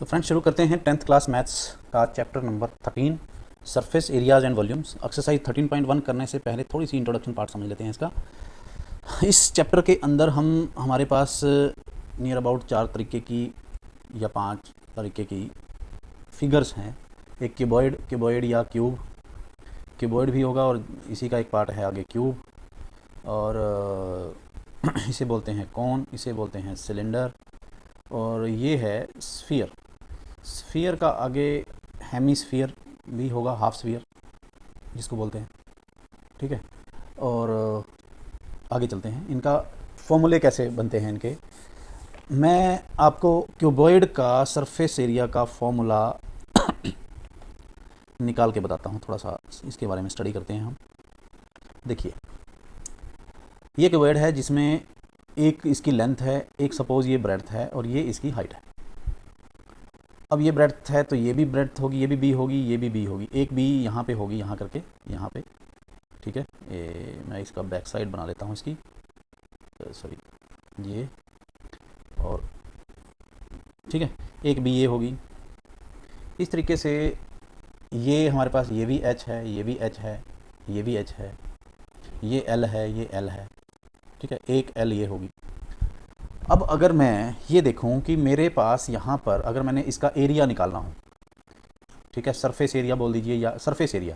तो फ्रेंड्स शुरू करते हैं 10th क्लास मैथ्स का chapter number 13 surface areas and volumes. Exercise 13.1 करने से पहले थोड़ी सी इंट्रोडक्शन पार्ट समझ लेते हैं इसका। इस चैप्टर के अंदर हमारे पास नियर अबाउट 4 तरीके की या 5 तरीके की फिगर्स हैं। एक क्यूबॉइड या क्यूबॉइड भी होगा और इसी का एक पार्ट है आगे क्यूब, और इसे बोलते हैं कॉन, इसे बोलते हैं सिलेंडर, और ये है स्फीयर। स्फीयर का आगे हेमीस्फीयर भी होगा, हाफ स्फीयर जिसको बोलते हैं, ठीक है। और आगे चलते हैं, इनका फॉर्मूले कैसे बनते हैं इनके। मैं आपको क्यूबॉइड का सरफेस एरिया का फॉर्मूला निकाल के बताता हूँ, थोड़ा सा इसके बारे में स्टडी करते हैं हम। देखिए, ये क्यूबॉइड है जिसमें एक इसकी लेंथ है, एक सपोज ये ब्रेड्थ है और ये इसकी हाइट है। अब ये ब्रेड्थ है तो ये भी ब्रेड्थ होगी, ये भी बी होगी, ये भी बी होगी, एक बी यहाँ पे होगी, यहाँ करके यहाँ पे, ठीक है। मैं इसका बैक साइड बना लेता हूँ इसकी, सॉरी ये, और ठीक है, एक बी ये होगी। इस तरीके से ये हमारे पास ये भी एच है, ये भी एच है, ये भी एच है, ये एल है, ये एल है, ठीक है, एक एल ये होगी। अब अगर मैं ये देखूं कि मेरे पास यहाँ पर अगर मैंने इसका एरिया निकालना हो, ठीक है, सरफेस एरिया बोल दीजिए या सरफेस एरिया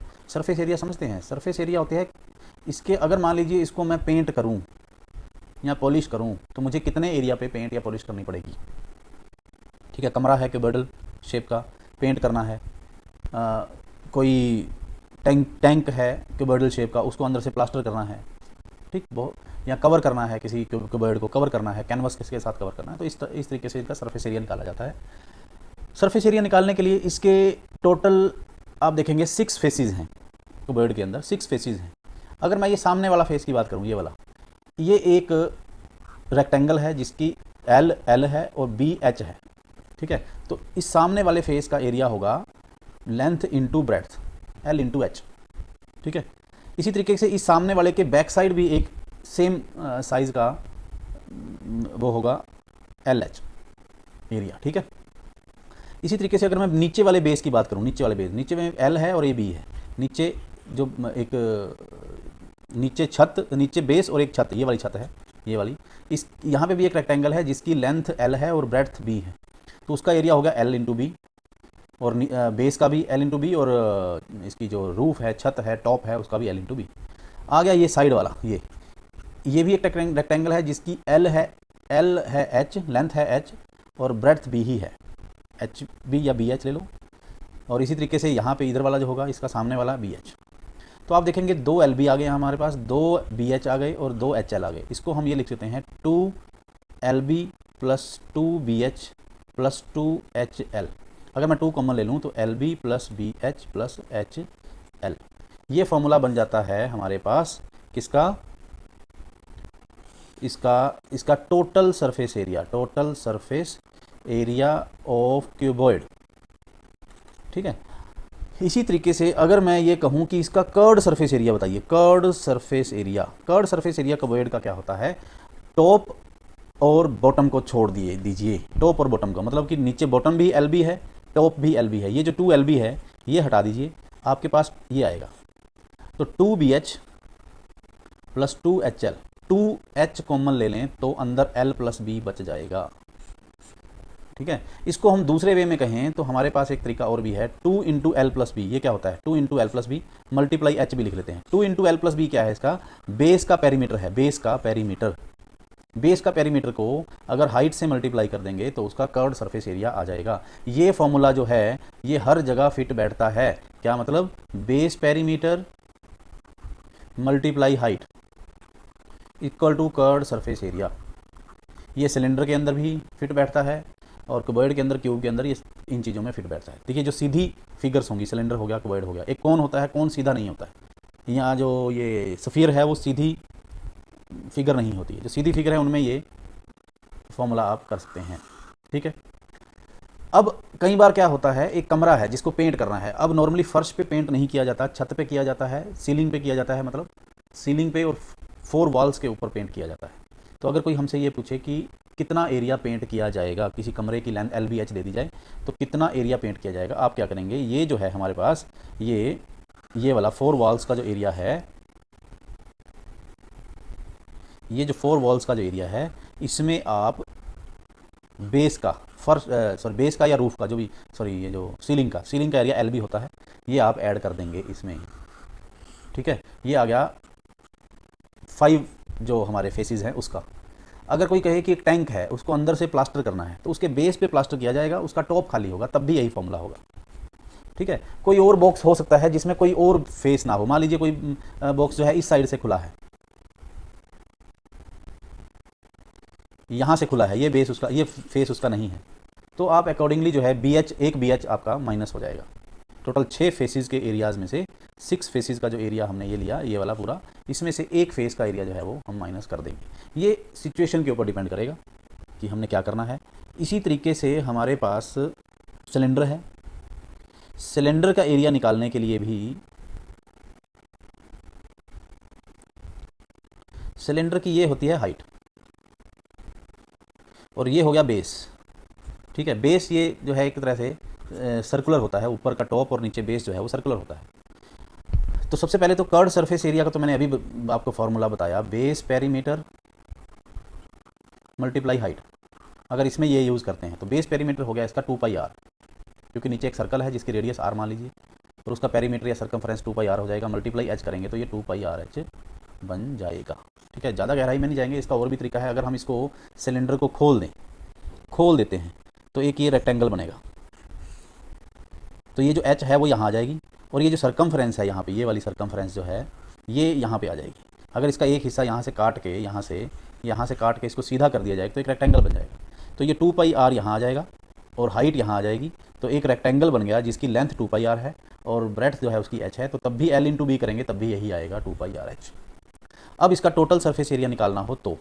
समझते हैं। सरफेस एरिया होते हैं इसके, अगर मान लीजिए इसको मैं पेंट करूं या पॉलिश करूं तो मुझे कितने एरिया पे पेंट या पॉलिश करनी पड़ेगी, ठीक है। कमरा है क्यूबॉइडल शेप का, पेंट करना है। कोई टैंक है क्यूबॉइडल शेप का, उसको अंदर से प्लास्टर करना है, ठीक, बहुत, या कवर करना है, किसी क्यूबॉइड को कवर करना है, कैनवस के साथ कवर करना है, तो इस तरीके से इसका सरफेस एरिया निकाला जाता है। सरफेस एरिया निकालने के लिए इसके टोटल आप देखेंगे 6 फेसेस हैं क्यूबॉइड के अंदर, 6 फेसेस हैं। अगर मैं ये सामने वाला फेस की बात करूँ, ये वाला, ये एक रेक्टेंगल है जिसकी एल है और बी एच है, ठीक है। तो इस सामने वाले फेस का एरिया होगा length into breadth, L into H, ठीक है। इसी तरीके से इस सामने वाले के बैक साइड भी एक सेम साइज का वो होगा एल एच एरिया, ठीक है। इसी तरीके से अगर मैं नीचे वाले बेस की बात करूं, नीचे में एल है और ये बी है, नीचे जो एक नीचे बेस और एक छत, ये वाली छत है, ये वाली, इस यहाँ पे भी एक रेक्टेंगल है जिसकी लेंथ एल है और ब्रेड्थ बी है, तो उसका एरिया होगा एल इंटू बी, और बेस का भी एल इंटू बी, और इसकी जो रूफ है, छत है, टॉप है, उसका भी एल इंटू बी। आ गया ये साइड वाला, ये भी एक रेक्टेंगल है जिसकी एल है एच, लेंथ है एच और ब्रेड्थ बी ही है, एच बी या बी एच ले लो। और इसी तरीके से यहाँ पे इधर वाला जो होगा, इसका सामने वाला बी एच। तो आप देखेंगे 2 एल बी आ गए हमारे पास, 2 बी एच आ गए और 2 एच एल आ गए। इसको हम ये लिख सकते हैं 2 L B plus 2 B H plus 2 H L. अगर मैं 2 कॉमन ले लूँ तो L B plus B H plus H L, ये फॉर्मूला बन जाता है हमारे पास किसका, इसका total surface area of cuboid, ठीक है। इसी तरीके से अगर मैं ये कहूँ कि इसका कर्ड सरफेस एरिया बताइए, कर्ड सरफेस एरिया क्यूबॉइड का क्या होता है, टॉप और बॉटम को छोड़ दीजिए, टॉप और बॉटम का मतलब कि नीचे बॉटम भी एल बी है, टॉप भी एल बी है, ये जो 2 एल बी है ये हटा दीजिए, आपके पास ये आएगा। तो 2 B H plus 2 H L, 2 H common ले लें तो अंदर एल प्लस बी बच जाएगा, ठीक है। इसको हम दूसरे वे में कहें तो हमारे पास एक तरीका और भी है, 2 इंटू एल प्लस बी। ये क्या होता है, 2 into L plus B multiply H भी लिख लेते हैं। 2 इंटू एल प्लस बी क्या है, इसका बेस का पेरीमीटर है, बेस का पेरीमीटर को अगर हाइट से मल्टीप्लाई कर देंगे तो उसका कर्व्ड सरफेस एरिया आ जाएगा। ये फॉर्मूला जो है ये हर जगह फिट बैठता है। क्या मतलब, base perimeter multiply height equal to curved surface area. ये सिलेंडर के अंदर भी फिट बैठता है और क्यूबॉइड के अंदर, क्यूब के अंदर, ये इन चीज़ों में फिट बैठता है। देखिए, जो सीधी फिगर्स होंगी, सिलेंडर हो गया, क्यूबॉइड हो गया, एक कौन होता है, कौन सीधा नहीं होता है। यहाँ जो ये स्फीयर है वो सीधी फिगर नहीं होती है, जो सीधी फिगर है उनमें ये फॉर्मूला आप कर सकते हैं, ठीक है। अब कई बार क्या होता है, एक कमरा है जिसको पेंट करना है। अब नॉर्मली फर्श पे पेंट नहीं किया जाता, छत पे किया जाता है, सीलिंग पे किया जाता है, मतलब सीलिंग पे और 4 वॉल्स के ऊपर पेंट किया जाता है। तो अगर कोई हमसे ये पूछे कि कितना एरिया पेंट किया जाएगा, किसी कमरे की लेंथ LBH दे दी जाए तो कितना एरिया पेंट किया जाएगा। आप क्या करेंगे, ये जो है हमारे पास ये वाला 4 वॉल्स का जो एरिया है, ये जो 4 वॉल्स का जो एरिया है, इसमें आप बेस का बेस का या रूफ का जो भी ये जो सीलिंग का एरिया LB होता है, ये आप ऐड कर देंगे इसमें। ठीक है, ये आ गया 5 जो हमारे फेसेस हैं उसका। अगर कोई कहे कि एक टैंक है, उसको अंदर से प्लास्टर करना है, तो उसके बेस पे प्लास्टर किया जाएगा, उसका टॉप खाली होगा, तब भी यही फॉर्मूला होगा। ठीक है, कोई और बॉक्स हो सकता है जिसमें कोई और फेस ना हो। मान लीजिए कोई बॉक्स जो है इस साइड से खुला है, यहाँ से खुला है, ये बेस उसका, ये फेस उसका नहीं है, तो आप अकॉर्डिंगली जो है एक BH आपका माइनस हो जाएगा। टोटल 6 फेसेस के एरियाज़ में से 6 फेसेस का जो एरिया हमने ये लिया, ये वाला पूरा, इसमें से एक फेस का एरिया जो है वो हम माइनस कर देंगे। ये सिचुएशन के ऊपर डिपेंड करेगा कि हमने क्या करना है। इसी तरीके से हमारे पास सिलेंडर है, सिलेंडर का एरिया निकालने के लिए भी सिलेंडर की ये होती है हाइट, और ये हो गया बेस। ठीक है, बेस ये जो है एक तरह से सर्कुलर होता है, ऊपर का टॉप और नीचे बेस जो है वो सर्कुलर होता है। तो सबसे पहले तो कर्व्ड सरफेस एरिया का तो मैंने अभी आपको फॉर्मूला बताया, बेस पेरीमीटर मल्टीप्लाई हाइट। अगर इसमें ये यूज़ करते हैं तो बेस पेरीमीटर हो गया इसका 2πr, क्योंकि नीचे एक सर्कल है जिसकी रेडियस r मान लीजिए, और उसका पेरीमीटर या सर्कमफ्रेंस 2πr हो जाएगा, मल्टीप्लाई h करेंगे तो ये 2πrh बन जाएगा। ठीक है, ज़्यादा गहराई में नहीं जाएंगे, इसका और भी तरीका है। अगर हम इसको सिलेंडर को खोल देते हैं तो एक ये रेक्टेंगल बनेगा, तो ये जो h है वो यहाँ आ जाएगी, और ये जो सर्कमफ्रेंस है यहाँ पे, ये वाली सर्कमफ्रेंस जो है ये यहाँ पे आ जाएगी। अगर इसका एक हिस्सा यहाँ से काट के यहाँ से काट के इसको सीधा कर दिया जाए तो एक रेक्टेंगल बन जाएगा। तो ये 2πr यहाँ आ जाएगा और हाइट यहाँ आ जाएगी, तो एक रेक्टेंगल बन गया जिसकी लेंथ 2πr है और ब्रेड्थ जो है उसकी h है, तो तब भी L × B करेंगे तब भी यही आएगा 2πrh। अब इसका टोटल सरफेस एरिया निकालना हो तो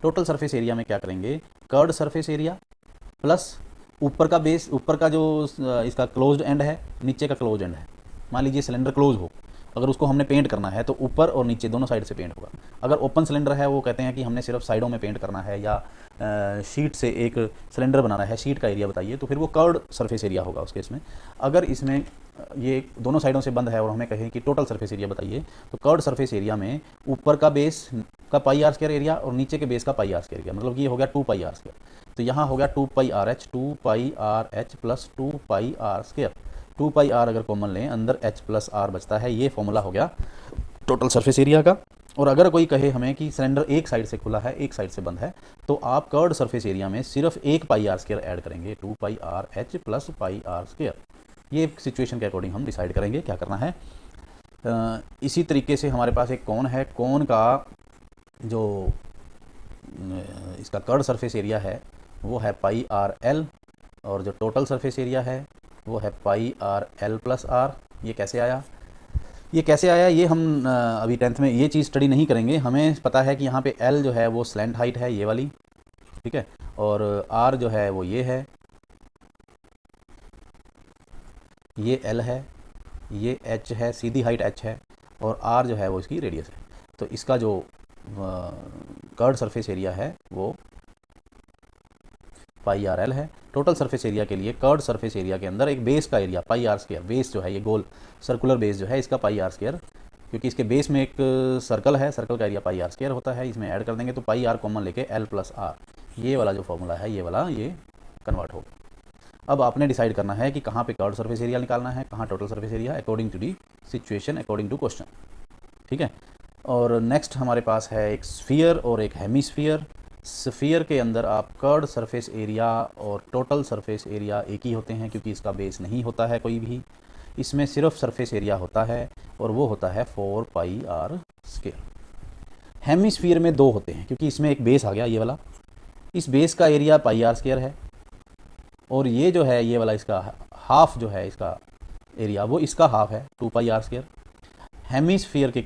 टोटल सरफेस एरिया में क्या करेंगे, कर्व्ड सरफेस एरिया प्लस ऊपर का बेस, ऊपर का जो इसका क्लोज्ड एंड है, नीचे का क्लोज एंड है। मान लीजिए सिलेंडर क्लोज हो, अगर उसको हमने पेंट करना है तो ऊपर और नीचे दोनों साइड से पेंट होगा। अगर ओपन सिलेंडर है, वो कहते हैं कि हमने सिर्फ साइडों में पेंट करना है या शीट से एक सिलेंडर बनाना है, शीट का एरिया बताइए, तो फिर वो कर्व्ड सरफेस एरिया होगा उस केस में। अगर इसमें ये दोनों साइडों से बंद है और हमें कहें कि टोटल सरफेस एरिया बताइए, तो कर्व्ड सरफेस एरिया में ऊपर का बेस का πr² एरिया और नीचे के बेस का πr² एरिया, मतलब ये हो गया 2πr²। तो यहाँ हो गया 2πrh प्लस 2πr²। 2πr अगर कॉमन लें, अंदर h प्लस r बचता है, ये फॉर्मूला हो गया टोटल सरफेस एरिया का। और अगर कोई कहे हमें कि सिलेंडर एक साइड से खुला है, एक साइड से बंद है, तो आप कर्व्ड सरफेस एरिया में सिर्फ एक πr² ऐड करेंगे, 2πrh प्लस πr²। ये सिचुएशन के अकॉर्डिंग हम डिसाइड करेंगे क्या करना है। इसी तरीके से हमारे पास एक कोन है, कोन का जो इसका कर्व्ड सरफेस एरिया है वो है πrl, और जो टोटल सरफेस एरिया है वो है πrl प्लस r। ये कैसे आया, ये हम अभी 10th में ये चीज़ स्टडी नहीं करेंगे। हमें पता है कि यहाँ पे l जो है वो स्लैंट हाइट है, ये वाली, ठीक है, और r जो है वो ये है, ये l है, ये h है, सीधी हाइट h है, और r जो है वो इसकी रेडियस है। तो इसका जो कर्व्ड सरफेस एरिया है वो πrl है। टोटल सरफेस एरिया के लिए कर्व्ड सरफेस एरिया के अंदर एक बेस का एरिया πr², बेस जो है ये गोल सर्कुलर बेस जो है इसका πr², क्योंकि इसके बेस में एक सर्कल है, सर्कल का एरिया πr² होता है, इसमें ऐड कर देंगे तो πr कॉमन लेके l प्लस r, ये वाला जो फॉर्मूला है ये वाला ये कन्वर्ट होगा। अब आपने डिसाइड करना है कि कहाँ पे कर्व्ड सरफेस एरिया निकालना है, कहाँ total surface area, according to the situation, according to question. ठीक है, और नेक्स्ट हमारे पास है एक स्फीयर और एक हेमीस्फीयर। स्फीयर के अंदर आप कर्व्ड सरफेस एरिया और टोटल सरफेस एरिया एक ही होते हैं, क्योंकि इसका बेस नहीं होता है कोई भी, इसमें सिर्फ सरफेस एरिया होता है और वो होता है 4πr²। हेमीस्फीयर में 2 होते हैं, क्योंकि इसमें एक बेस आ गया ये वाला, इस बेस का एरिया πr² है, और ये जो है ये वाला इसका हाफ जो है इसका एरिया वो इसका हाफ है 2πr²। हेमीस्फीयर के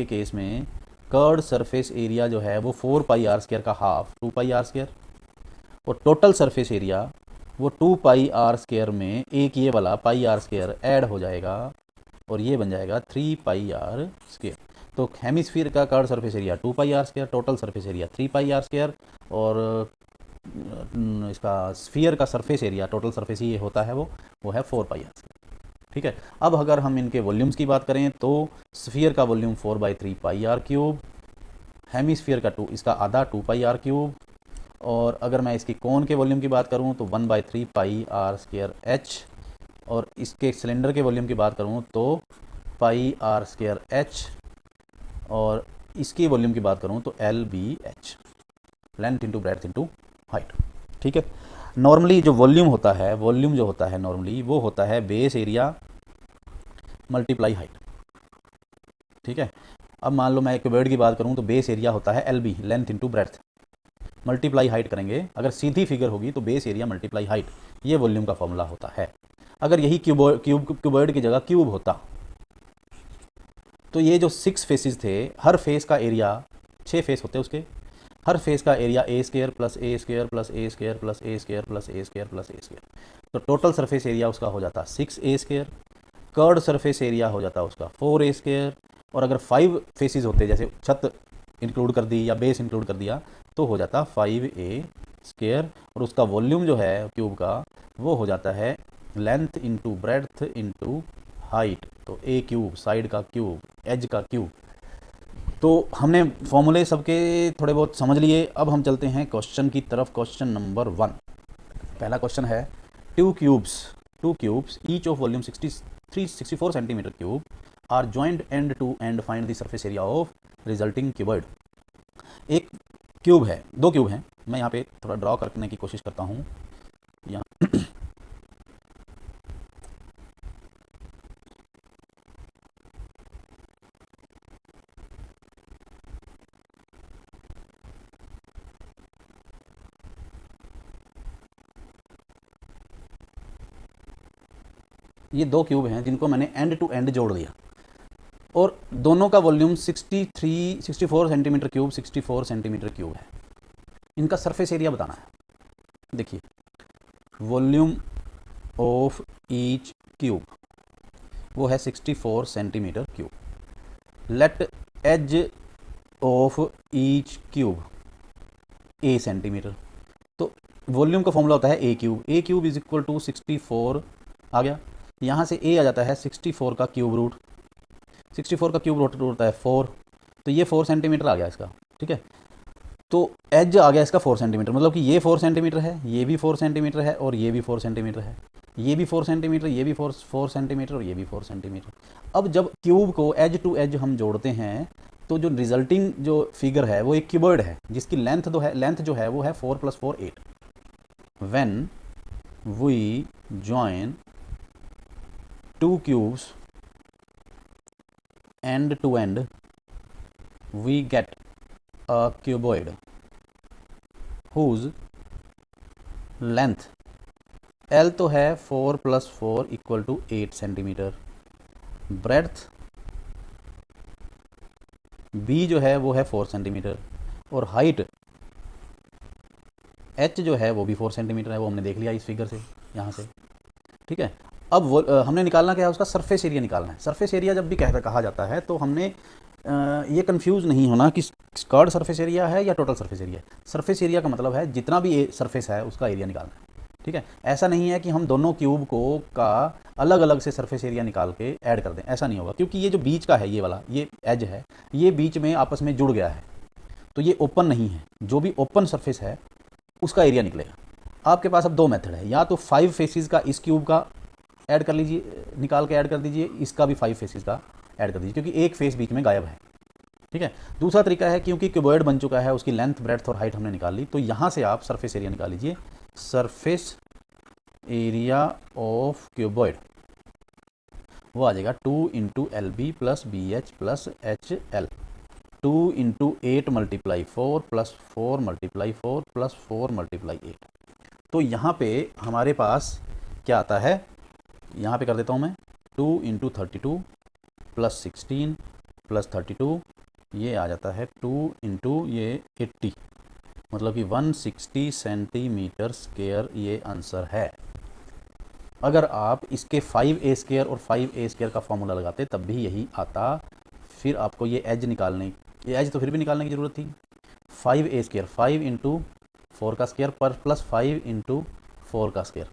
केस में कर्व्ड सरफेस एरिया जो है वो 4πr² का हाफ 2πr², और टोटल सरफेस एरिया वो 2πr² में एक ये वाला πr² ऐड हो जाएगा और ये बन जाएगा 3πr²। तो हेमिस्फीयर का curve surface area 2 pi are square, total surface area 3 pi are square, और इसका स्फीयर का सरफेस एरिया टोटल सरफेस ये होता है वो है 4 पाई आर स्क्वायर। ठीक है, अब अगर हम इनके वॉल्यूम्स की बात करें तो स्फीयर का volume 4/3 pi R cube, hemisphere का इसका आधा 2 पाई आर क्यूब, और अगर मैं इसकी कोन के वॉल्यूम की बात करूं तो 1/3 पाई आर स्क्वायर एच, और इसके सिलेंडर के वॉल्यूम की बात करूं तो पाई आर स्क्वायर एच, और इसकी वॉल्यूम की बात करूं तो L B H, length into breadth into height. ठीक है, नॉर्मली जो वॉल्यूम होता है, वॉल्यूम जो होता है नॉर्मली वो होता है बेस एरिया मल्टीप्लाई हाइट। ठीक है, अब मान लो मैं एक क्यूबॉइड की बात करूं तो बेस एरिया होता है L B, length into breadth, multiply height करेंगे। अगर सीधी फिगर होगी तो बेस एरिया मल्टीप्लाई हाइट, ये वॉल्यूम का फॉर्मूला होता है। अगर यही क्यूबॉइड की जगह क्यूब होता तो ये जो 6 फेसेस थे, हर फेस का एरिया, 6 फेस होते उसके, हर फेस का area A square plus A square plus A square plus A square plus A square plus A square, तो टोटल सरफेस एरिया उसका हो जाता 6 ए स्क्वायर। कर्ड सरफेस एरिया हो जाता उसका 4 ए स्क्वायर, और अगर 5 फेसेस होते, जैसे छत इंक्लूड कर दी या बेस इंक्लूड कर दिया, तो हो जाता 5 ए स्क्वायर, और उसका वॉल्यूम जो है क्यूब का वो हो जाता है length into breadth into height, तो ए क्यूब, साइड का क्यूब, एज का क्यूब। तो हमने फॉर्मूले सबके थोड़े बहुत समझ लिए। अब हम चलते हैं क्वेश्चन की तरफ। क्वेश्चन नंबर 1, पहला क्वेश्चन है two cubes each of volume 64 centimetre cube are joint end to end, find the surface area of resulting cuboid. एक क्यूब है, 2 क्यूब हैं, मैं यहाँ पे थोड़ा ड्रॉ करने की कोशिश करता हूँ। यहाँ ये 2 क्यूब हैं जिनको मैंने एंड टू एंड जोड़ दिया, और दोनों का volume 64 centimetre cube 64 centimetre cube है। इनका सरफेस एरिया बताना है। देखिए, वॉल्यूम ऑफ ईच क्यूब वो है 64 centimetre cube. Let edge of each cube a centimetre, तो वॉल्यूम का फॉर्मूला होता है a cube is equal to 64 आ गया। यहाँ से ए आ जाता है 64 का क्यूब रूट, 64 का क्यूब रूट होता है 4, तो ये 4 सेंटीमीटर आ गया इसका। ठीक है, तो एज आ गया इसका 4 सेंटीमीटर, मतलब कि ये 4 सेंटीमीटर है, ये भी 4 सेंटीमीटर है, और ये भी 4 सेंटीमीटर है, ये भी 4 सेंटीमीटर, ये भी 4 सेंटीमीटर, और ये भी 4 सेंटीमीटर। अब जब क्यूब को एज टू एज हम जोड़ते हैं तो जो रिजल्टिंग जो फिगर है वो एक क्यूबॉइड है जिसकी लेंथ जो है वो है 4 + 4 8। When we join 2 cubes end to end, we get a cuboid whose length L तो है 4 + 4 = 8 सेंटीमीटर, ब्रेड्थ B जो है वो है 4 सेंटीमीटर, और हाइट H जो है वो भी 4 सेंटीमीटर है, वो हमने देख लिया इस फिगर से, यहाँ से। ठीक है, अब वो हमने निकालना क्या है, उसका सरफेस एरिया निकालना है। सरफेस एरिया जब भी कहा जाता है तो हमने ये कंफ्यूज नहीं होना कि कर्व्ड सरफेस एरिया है या टोटल सरफेस एरिया है। सरफेस एरिया का मतलब है जितना भी सरफेस है उसका एरिया निकालना है। ठीक है, ऐसा नहीं है कि हम दोनों क्यूब का अलग अलग से सरफेस एरिया निकाल के ऐड कर दें, ऐसा नहीं होगा, क्योंकि ये जो बीच का है, ये वाला ये एज है, ये बीच में आपस में जुड़ गया है, तो ये ओपन नहीं है। जो भी ओपन सरफेस है उसका एरिया निकलेगा। आपके पास अब 2 मेथड है, या तो 5 फेसेस का इस क्यूब का ऐड कर लीजिए, निकाल के ऐड कर दीजिए, इसका भी 5 फेसेस का ऐड कर दीजिए, क्योंकि एक फेस बीच में गायब है। ठीक है, दूसरा तरीका है, क्योंकि क्यूबॉइड बन चुका है, उसकी लेंथ, ब्रेड्थ और हाइट हमने निकाल ली, तो यहाँ से आप सरफेस एरिया निकाल लीजिए। सरफेस एरिया ऑफ क्यूबॉइड वो आ जाएगा 2 × LB + BH + HL, 2 × 8 × 4 + 4 × 4 + 4 × 8। तो यहाँ पे हमारे पास क्या आता है, यहाँ पे कर देता हूँ मैं 2 × 32 + 16 + 32, ये आ जाता है 2 × ये 80, मतलब कि 160 सेंटीमीटर स्क्वायर ये आंसर है। अगर आप इसके 5a² और 5a² का फॉर्मूला लगाते तब भी यही आता फिर आपको ये एज निकालने, ये एज तो फिर भी निकालने की ज़रूरत थी। 5a², 5 इंटू 4 का स्क्वायर पर प्लस 5 इंटू 4 का स्क्वायर,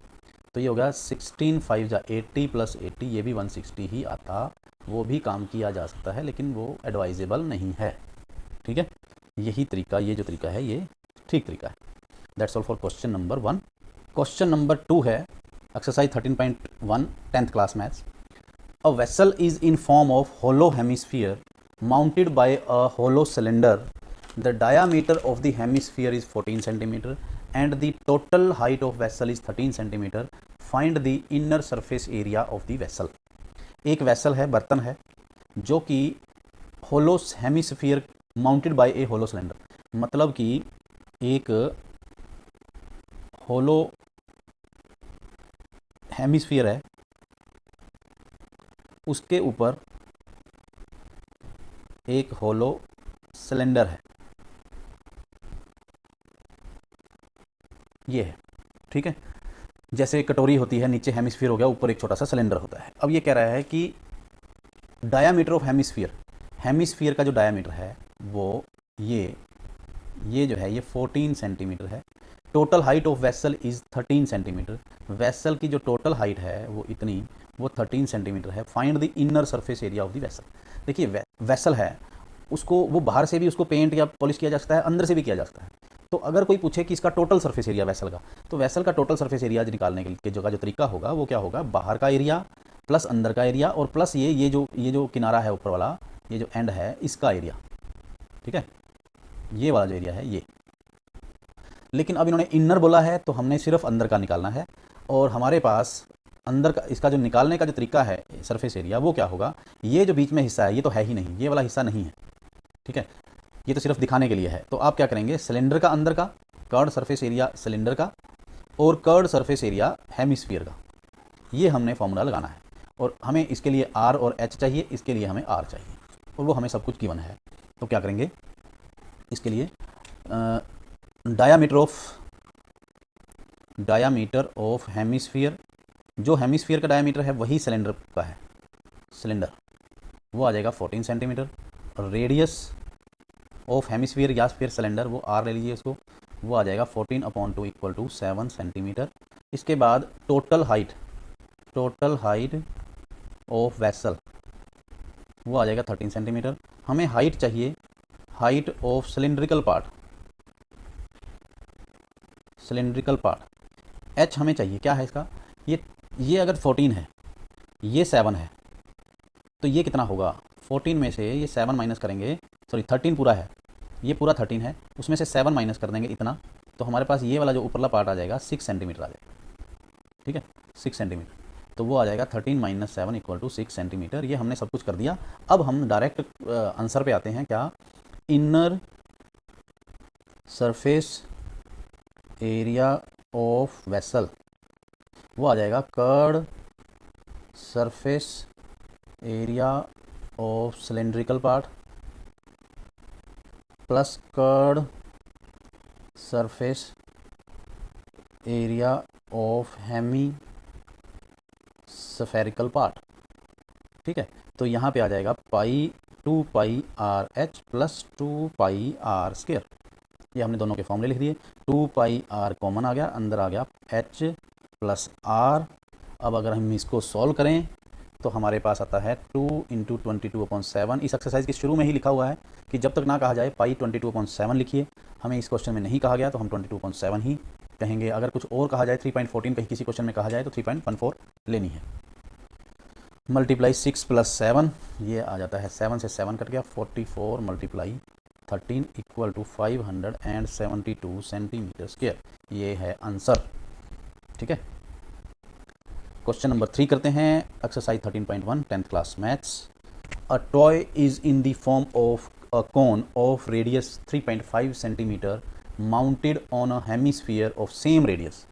तो ये होगा 16 5 जा 80 प्लस 80, ये भी 160 ही आता, वो भी काम किया जा सकता है लेकिन वो एडवाइजेबल नहीं है। ठीक है, यही तरीका, ये जो तरीका है ये ठीक तरीका है। That's all for question number 1। Question number 2 है exercise 13.1 10th class maths. A vessel is in form of hollow hemisphere mounted by a hollow cylinder. The diameter of the hemisphere is 14 centimetre and the total height of vessel is 13 centimetre. Find the inner surface area of the vessel. एक vessel है, बर्तन है, जो कि hollow hemisphere mounted by a hollow cylinder, मतलब कि एक होलो hemisphere है, उसके ऊपर एक होलो सिलेंडर है, ये है। ठीक है, जैसे कटोरी होती है, नीचे हेमिस्फीयर हो गया, ऊपर एक छोटा सा सिलेंडर होता है। अब ये कह रहा है कि डायामीटर ऑफ हेमिस्फीयर, हेमिस्फीयर का जो डायामीटर है वो ये जो है ये 14 सेंटीमीटर है। Total height of vessel is 13 centimetre, vessel की जो टोटल हाइट है वो इतनी, वो 13 सेंटीमीटर है। Find the inner surface area of the vessel. देखिए वेसल है, उसको वो बाहर से भी उसको पेंट या पॉलिश किया जा सकता है, अंदर से भी किया जा सकता है। तो अगर कोई पूछे कि इसका टोटल सरफेस एरिया वेसल का, तो वेसल का टोटल सरफेस एरिया निकालने के जो तरीका होगा वो क्या होगा, बाहर का एरिया प्लस अंदर का एरिया और प्लस ये जो किनारा है ऊपर वाला, ये जो एंड है इसका एरिया। ठीक है, ये वाला जो एरिया है ये। लेकिन अब इन्होंने इनर बोला है तो हमने सिर्फ अंदर का निकालना है, और हमारे पास अंदर का इसका जो निकालने का जो तरीका है सरफेस एरिया वो क्या होगा, ये जो बीच में हिस्सा है ये तो है ही नहीं, ये वाला हिस्सा नहीं है। ठीक है, ये तो सिर्फ दिखाने के लिए है। तो आप क्या करेंगे, सिलेंडर का अंदर का कर्ड सरफेस एरिया सिलेंडर का और कर्ड सरफेस एरिया हेमिस्फीयर का, ये हमने फॉर्मूला लगाना है। और हमें इसके लिए आर और एच चाहिए, इसके लिए हमें आर चाहिए, और वो हमें सब कुछ गिवन है। तो क्या करेंगे, इसके लिए डायामीटर ऑफ हेमिस्फीयर, जो हेमिस्फीयर का डायामीटर है वही सिलेंडर का है, सिलेंडर वो आ जाएगा 14 सेंटीमीटर। रेडियस ऑफ हेमिस्फीयर या फिर सिलेंडर वो आर ले लीजिए इसको, वो आ जाएगा 14/2 इक्वल टू 7 सेंटीमीटर। इसके बाद टोटल हाइट ऑफ वेसल वो आ जाएगा 13 सेंटीमीटर। हमें हाइट चाहिए, height of cylindrical part H हमें चाहिए, क्या है इसका, ये अगर 14 है, ये 7 है, तो ये कितना होगा, 14 में से ये 7 माइनस करेंगे, सॉरी 13 पूरा है, ये पूरा 13 है, उसमें से 7 माइनस कर देंगे इतना, तो हमारे पास ये वाला जो ऊपरला पार्ट आ जाएगा 6 सेंटीमीटर आ जाएगा। ठीक है, 6 सेंटीमीटर, तो वो आ जाएगा 13 - 7 इक्वल टू 6 सेंटीमीटर। ये हमने सब कुछ कर दिया। अब हम डायरेक्ट आंसर पे आते हैं, क्या, inner surface area of vessel वो आ जाएगा curved surface area of cylindrical part plus curved surface area of hemispherical part. ठीक है, तो यहाँ पे आ जाएगा पाई 2πr/h प्लस 2πr²। ये हमने दोनों के फॉर्मूले लिख दिए। 2πr कॉमन आ गया, अंदर आ गया h प्लस r। अब अगर हम इसको सॉल्व करें तो हमारे पास आता है 2 × 22/7। इस एक्सरसाइज के शुरू में ही लिखा हुआ है कि जब तक ना कहा जाए पाई 22/7 लिखिए। हमें इस क्वेश्चन में नहीं कहा गया तो हम 22/7 ही कहेंगे। अगर कुछ और कहा जाए 3.14 कहीं किसी क्वेश्चन में कहा जाए तो 3.14 लेनी है। मल्टीप्लाई 6 + 7, ये आ जाता है 7 से 7 कट गया, 44 × 13 इक्वल टू 572 सेंटीमीटर स्क्वायर। ये है आंसर। ठीक है, क्वेश्चन नंबर 3 करते हैं। Exercise 13.1 10th class maths. A toy is in the form of a cone of radius 3.5 centimetre mounted on a hemisphere of same radius.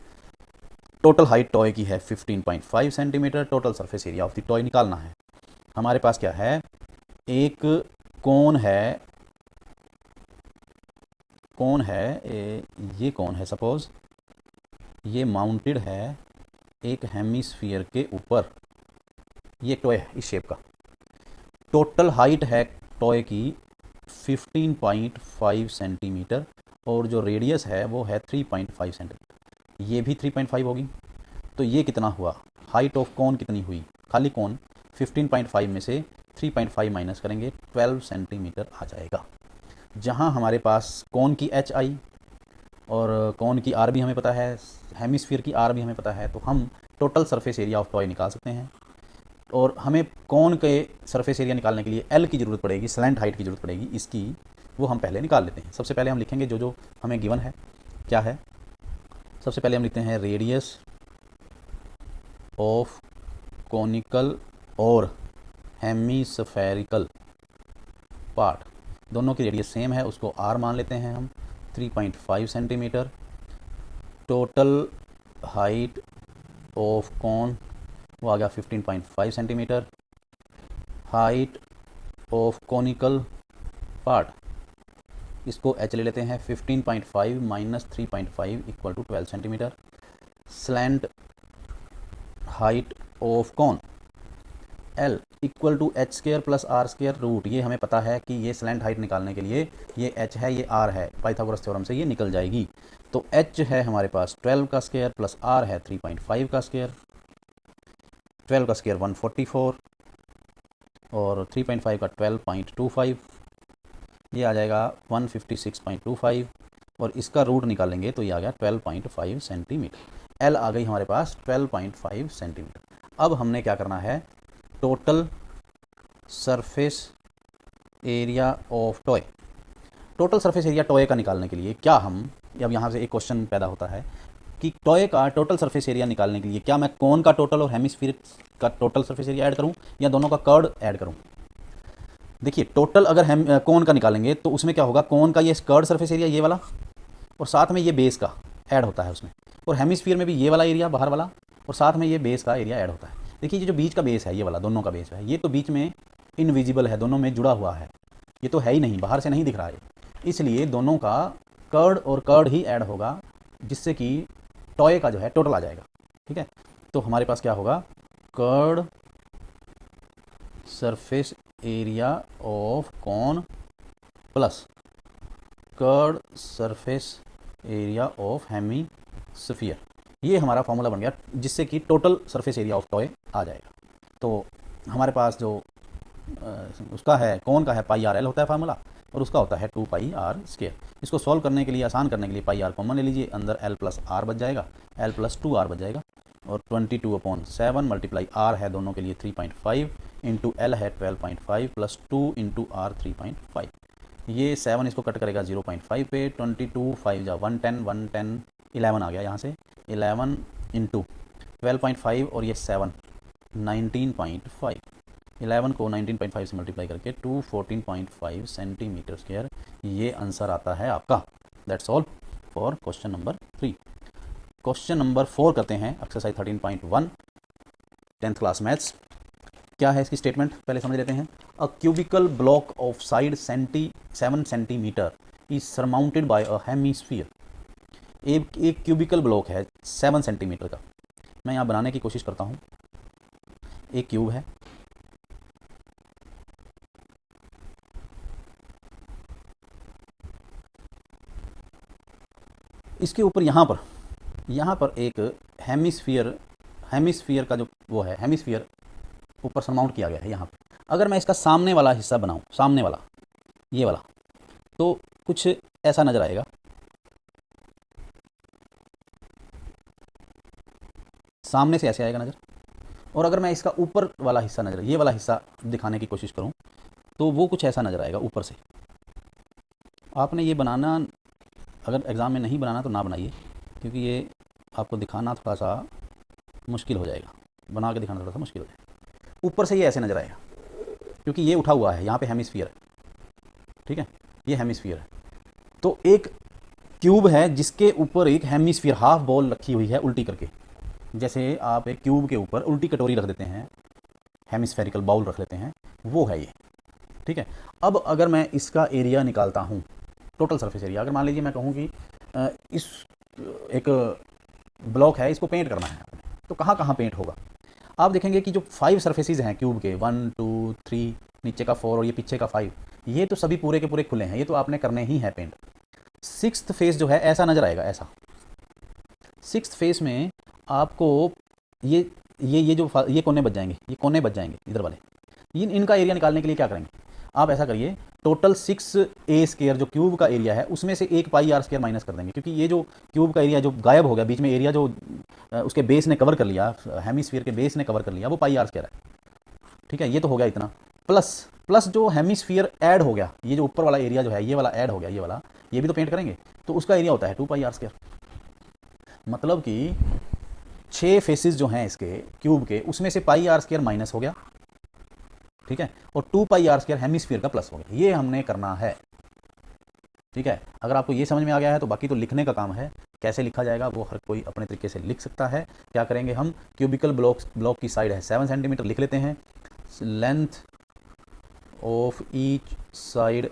Total height toy की है 15.5 centimetre. Total surface area of the toy निकालना है। हमारे पास क्या है, एक कोन है, ये कोन है, सपोज ये माउंटेड है एक हेमिस्फीयर के ऊपर। ये टॉय है इस शेप का। टोटल हाइट है टॉय की 15.5 सेंटीमीटर और जो रेडियस है वो है 3.5 सेंटीमीटर, ये भी 3.5 होगी। तो ये कितना हुआ, हाइट ऑफ कॉन कितनी हुई, खाली कॉन 15.5 में से 3.5 माइनस करेंगे 12 सेंटीमीटर आ जाएगा। जहाँ हमारे पास कॉन की एच आई और कॉन की आर भी हमें पता है, हेमिस्फीयर की आर भी हमें पता है, तो हम total surface area of toy निकाल सकते हैं। और हमें कॉन के सरफेस एरिया निकालने के लिए एल की ज़रूरत पड़ेगी, स्लैंट हाइट की ज़रूरत पड़ेगी इसकी, वो हम पहले निकाल लेते हैं। सबसे पहले हम लिखेंगे जो जो हमें गिवन है क्या है। सबसे पहले हम लिखते हैं रेडियस ऑफ कॉनिकल और हेमिस्फेरिकल पार्ट, दोनों की रेडियस सेम है, उसको आर मान लेते हैं हम 3.5 centimetre. Total height of cone वो आ गया 15.5 centimetre. Height of conical part, इसको एच ले लेते हैं, 15.5 minus 3.5 equal to 12 centimetre. Slant height of cone l equal to h square plus r square root, ये हमें पता है कि ये स्लैंट हाइट निकालने के लिए ये एच है ये आर है, पाइथागोरस थ्योरम से ये निकल जाएगी। तो एच है हमारे पास 12 का स्क्वायर प्लस आर है 3.5 का स्क्वायर, 12 का स्क्वायर 144 और 3.5 का 12.25, ये आ जाएगा 156.25 और इसका रूट निकालेंगे तो ये आ गया 12.5 सेंटीमीटर। एल आ गई हमारे पास 12.5 सेंटीमीटर। अब हमने क्या करना है, total surface area of toy, total surface area toy का निकालने के लिए क्या हम, अब यहाँ से एक क्वेश्चन पैदा होता है कि टॉय का टोटल सरफेस एरिया निकालने के लिए क्या मैं कॉन का टोटल और हेमिस्फीयर का टोटल सरफेस एरिया ऐड करूं या दोनों का कर्ड ऐड करूं। देखिए टोटल अगर हम कॉन का निकालेंगे तो उसमें क्या होगा, कॉन का ये कर्ड सरफेस एरिया ये वाला और साथ में ये बेस का ऐड होता है उसमें, और हेमिस्फीयर में भी ये वाला एरिया बाहर वाला और साथ में ये बेस का एरिया ऐड होता है। देखिए ये जो बीच का बेस है ये वाला, दोनों का बेस है, ये तो बीच में इनविजिबल है, दोनों में जुड़ा हुआ है, ये तो है ही नहीं, बाहर से नहीं दिख रहा है, इसलिए दोनों का कर्ड और कर्ड ही ऐड होगा जिससे कि टॉय का जो है टोटल आ जाएगा। ठीक है, तो हमारे पास क्या होगा, curved surface area of cone plus curved surface area of hemisphere, ये हमारा फॉर्मूला बन गया जिससे कि total surface area of toy आ जाएगा। तो हमारे पास जो उसका है कॉन का है पाई आर एल होता है फार्मूला और उसका होता है 2 पाई आर स्क्वायर। इसको सॉल्व करने के लिए, आसान करने के लिए पाई आर कॉमन ले लीजिए, अंदर एल प्लस आर बच जाएगा, एल प्लस 2 आर बच जाएगा और 22/7 मल्टीप्लाई आर है दोनों के लिए 3.5 इंटू एल है 12.5 प्लस 2 इंटू आर 3.5, ये 7 इसको कट करेगा 0.5 पे, 22 5 जा 110 110 11 आ गया यहाँ से, 11 इंटू 12.5 और ये 7 19.5, 11 को 19.5 से मल्टीप्लाई करके 214.5 सेंटीमीटर स्क्वायर, ये आंसर आता है आपका। That's all for question number 3। Question number 4 करते हैं, एक्सरसाइज 13.1 10th क्लास मैथ्स। क्या है इसकी स्टेटमेंट पहले समझ लेते हैं। A cubical block of side 7 centimetre is surmounted by a hemisphere. एक क्यूबिकल ब्लॉक है 7 सेंटीमीटर का, मैं यहाँ बनाने की कोशिश करता हूँ। एक क्यूब है, इसके ऊपर यहाँ पर एक हेमिस्फीयर का जो वो है, हेमिस्फीयर ऊपर सरमाउंट किया गया है यहाँ पर। अगर मैं इसका सामने वाला हिस्सा बनाऊँ, सामने वाला ये वाला, तो कुछ ऐसा नजर आएगा। सामने से ऐसे आएगा नज़र। और अगर मैं इसका ऊपर वाला हिस्सा नजर, ये वाला हिस्सा दिखाने की कोशिश करूं तो वो कुछ ऐसा नज़र आएगा ऊपर से। आपने ये बनाना, अगर एग्ज़ाम में नहीं बनाना तो ना बनाइए, क्योंकि ये आपको दिखाना थोड़ा सा मुश्किल हो जाएगा, बना के दिखाना थोड़ा सा मुश्किल हो जाएगा। ऊपर से ये ऐसे नज़र आएगा क्योंकि ये उठा हुआ है, यहाँ पे हेमिस्फीयर है, ठीक है, ये हेमिस्फीयर है। तो एक क्यूब है जिसके ऊपर एक हेमिस्फीयर हाफ बॉल रखी हुई है उल्टी करके, जैसे आप एक क्यूब के ऊपर उल्टी कटोरी रख देते हैं, हेमिस्फेरिकल बाउल रख लेते हैं, वो है ये, ठीक है। अब अगर मैं इसका एरिया निकालता हूँ, टोटल सरफेस एरिया, अगर मान लीजिए मैं कहूँ कि इस एक ब्लॉक है, इसको पेंट करना है, तो कहाँ कहाँ पेंट होगा। आप देखेंगे कि जो 5 सरफेसेस हैं क्यूब के, 1 2 3 नीचे का 4 और ये पीछे का 5, ये तो सभी पूरे के पूरे खुले हैं, ये तो आपने करने ही है पेंट। 6th फेस जो है ऐसा नज़र आएगा, ऐसा 6th फेस में आपको ये जो ये कोने बच जाएंगे, ये कोने बच जाएंगे इधर वाले, इनका एरिया निकालने के लिए क्या करेंगे आप, ऐसा करिए टोटल 6a स्क्वायर जो क्यूब का एरिया है उसमें से एक पाई आर स्क्वायर माइनस कर देंगे, क्योंकि ये जो क्यूब का एरिया जो गायब हो गया बीच में, एरिया जो उसके बेस ने कवर कर लिया, हेमिस्फीयर के बेस ने कवर कर लिया, वो पाई आर स्क्वायर है। ठीक है, ये तो हो गया इतना, प्लस जो हेमिस्फीयर ऐड हो गया, ये जो ऊपर वाला एरिया जो है ये वाला ऐड हो गया, ये वाला, ये भी तो पेंट करेंगे, तो उसका एरिया होता है 2 पाई आर स्क्वायर। मतलब कि 6 फेसेस जो हैं इसके क्यूब के, उसमें से पाई आर स्क्वायर माइनस हो गया, ठीक है, और 2 पाई आर स्क्वायर हेमिस्फीयर का प्लस हो गया, ये हमने करना है। ठीक है, अगर आपको ये समझ में आ गया है तो बाकी तो लिखने का काम है, कैसे लिखा जाएगा वो हर कोई अपने तरीके से लिख सकता है। क्या करेंगे हम, क्यूबिकल ब्लॉक की साइड है 7 सेंटीमीटर, लिख लेते हैं length of each side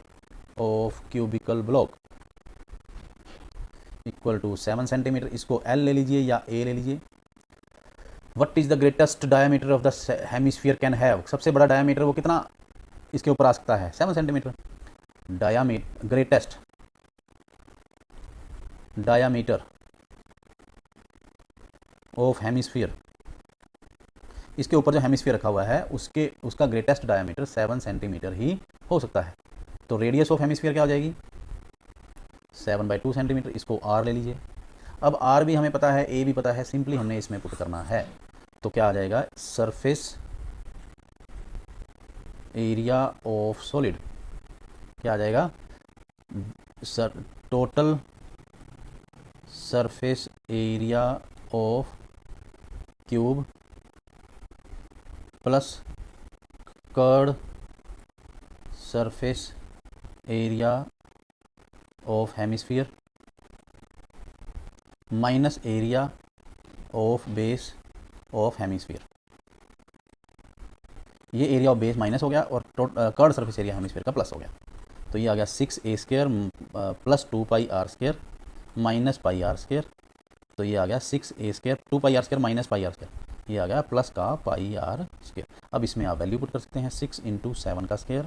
of cubical block equal to 7 centimetre, इसको L ले लीजिए या A ले लीजिए। What is the greatest diameter of the hemisphere can have, सबसे बड़ा डायमीटर वो कितना इसके ऊपर आ सकता है, 7 centimetre. Greatest diameter of hemisphere, इसके ऊपर जो हेमिस्फीयर रखा हुआ है उसका ग्रेटेस्ट डायमीटर 7 सेंटीमीटर ही हो सकता है। तो रेडियस ऑफ हेमिस्फीयर क्या हो जाएगी, 7/2 सेंटीमीटर, इसको R ले लीजिए। अब R भी हमें पता है, A भी पता है, सिंपली हमने इसमें पुट करना है, तो क्या आ जाएगा, सरफेस एरिया ऑफ सॉलिड, क्या आ जाएगा, total surface area of cube plus curved surface area of hemisphere minus area of base of hemisphere. ये एरिया ऑफ बेस माइनस हो गया और कर्ड सरफेस एरिया हेमिस्फीयर का प्लस हो गया, तो ये आ गया 6a square plus 2 pi are square minus pi are square, तो ये आ गया 6a square 2 pi are square minus pi are square, ये आ गया प्लस का पाई आर स्क्वायर। अब इसमें आप वैल्यू पुट कर सकते हैं, 6 × 7 का स्क्वायर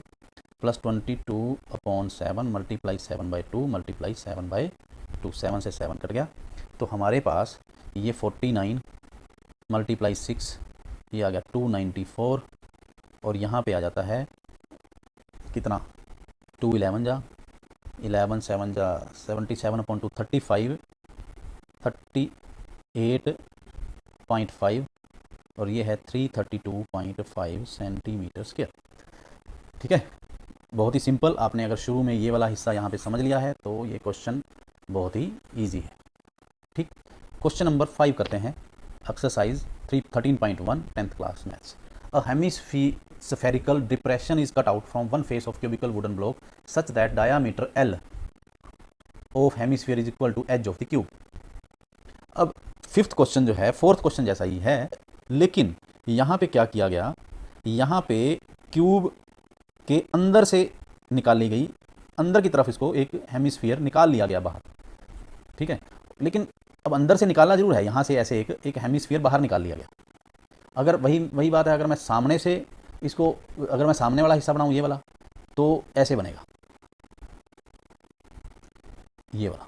प्लस 22/7 मल्टीप्लाई 7/2 मल्टीप्लाई 7/2, 7 से 7 कट गया, तो हमारे पास ये 49 मल्टीप्लाई 6, ये आ गया 294, और यहाँ पे आ जाता है कितना, 2 11 जा 11 7 जा 77/2 35 38.5, और ये है 332.5 सेंटीमीटर स्क्वायर। ठीक है, बहुत ही सिंपल, आपने अगर शुरू में ये वाला हिस्सा यहाँ पे समझ लिया है तो ये क्वेश्चन बहुत ही इजी है। ठीक, क्वेश्चन नंबर 5 करते हैं, exercise 13.1 10th class maths. A hemispherical depression is cut out from one face of cubical wooden block such that diameter L of hemisphere is equal to edge of the cube। अब 5th question जो है 4th question जैसा ही है, लेकिन यहाँ पे क्या किया गया, यहाँ पे क्यूब के अंदर से निकाल ली गई, अंदर की तरफ इसको एक हेमिस्फीयर निकाल लिया गया बाहर। ठीक है, लेकिन अब अंदर से निकालना जरूर है, यहाँ से ऐसे एक हेमिस्फीयर बाहर निकाल लिया गया। अगर वही बात है, अगर मैं सामने से इसको, अगर मैं सामने वाला हिस्सा बनाऊं ये वाला, तो ऐसे बनेगा ये वाला।